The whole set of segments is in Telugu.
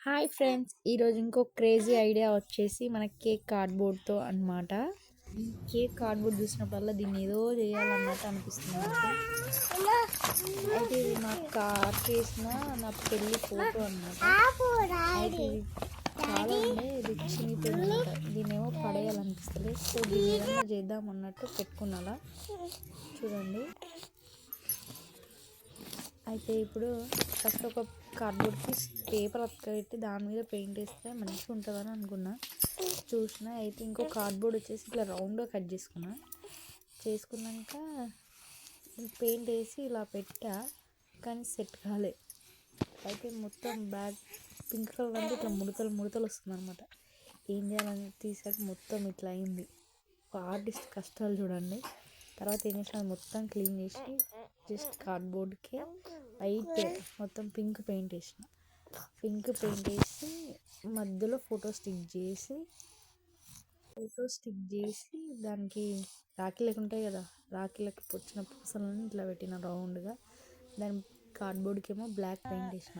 హాయ్ ఫ్రెండ్స్, ఈరోజు ఇంకో క్రేజీ ఐడియా వచ్చేసి మన కేక్ కార్డ్బోర్డ్తో అనమాట. ఈ కేక్ కార్డ్బోర్డ్ చూసినప్పుడల్లా దీన్ని ఏదో చేయాలన్నట్టు అనిపిస్తుంది నాకు. అయితే ఇది నాకు చేసిన నా పెళ్ళి ఫోటో అనమాట. అయితే ఇది చాలా ఉండే, ఇది చినిపోయింది అనమాట. దీన్నేమో పడేయాలనిపిస్తుంది. సో దీన్ని ఏదన్నా చేద్దాం అన్నట్టు పెట్టుకున్నా. చూడండి, అయితే ఇప్పుడు ఫస్ట్ ఒక కార్డ్బోర్డ్కి పేపర్ అతకబెట్టి దాని మీద పెయింట్ వేస్తే మంచిగా ఉంటుందని అనుకున్నా. చూసిన అయితే ఇంకో కార్డ్బోర్డ్ వచ్చేసి ఇట్లా రౌండ్గా కట్ చేసుకున్నాక పెయింట్ వేసి ఇలా పెట్టా, కానీ సెట్ కాలే. అయితే మొత్తం బ్యాగ్ పింక్ కలర్ అంటే ఇట్లా ముడతలు వస్తుంది అనమాట. ఏం చేయాలని తీసాక మొత్తం ఇట్లా అయింది. ఒక ఆర్టిస్ట్ కష్టాలు చూడండి. తర్వాత ఏం చేసిన మొత్తం క్లీన్ చేసి జస్ట్ కార్డ్బోర్డ్కి వైట్ మొత్తం పింక్ పెయింట్ వేసి మధ్యలో ఫోటో స్టిక్ చేసి దానికి రాఖీలకు ఉంటాయి కదా, రాఖీలకి వచ్చిన పూసలను ఇట్లా పెట్టిన రౌండ్గా. దాని కార్డ్బోర్డ్కి ఏమో బ్లాక్ పెయింట్ వేసిన.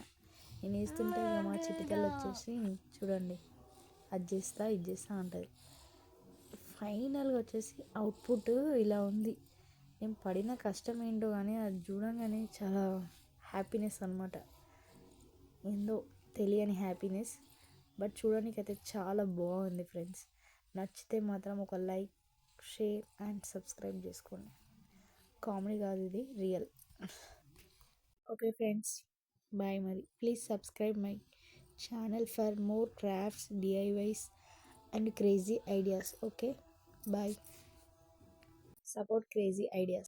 నేను వేస్తుంటే మా చిటికలు వచ్చేసి చూడండి, ఇది చేస్తా అంటుంది. ఫైనల్గా వచ్చేసి అవుట్పుట్ ఇలా ఉంది. నేను పడిన కష్టం ఏంటో కానీ అది చూడంగానే చాలా హ్యాపీనెస్ అనమాట. ఏందో తెలియని హ్యాపీనెస్. బట్ చూడడానికి అయితే చాలా బాగుంది ఫ్రెండ్స్. నచ్చితే మాత్రం ఒక లైక్, షేర్ అండ్ సబ్స్క్రైబ్ చేసుకోండి. కామెడీ కాదు, ఇది రియల్. Okay friends, bye. మరి please subscribe my channel for more crafts, DIYs and crazy ideas. Okay, bye. Support crazy ideas.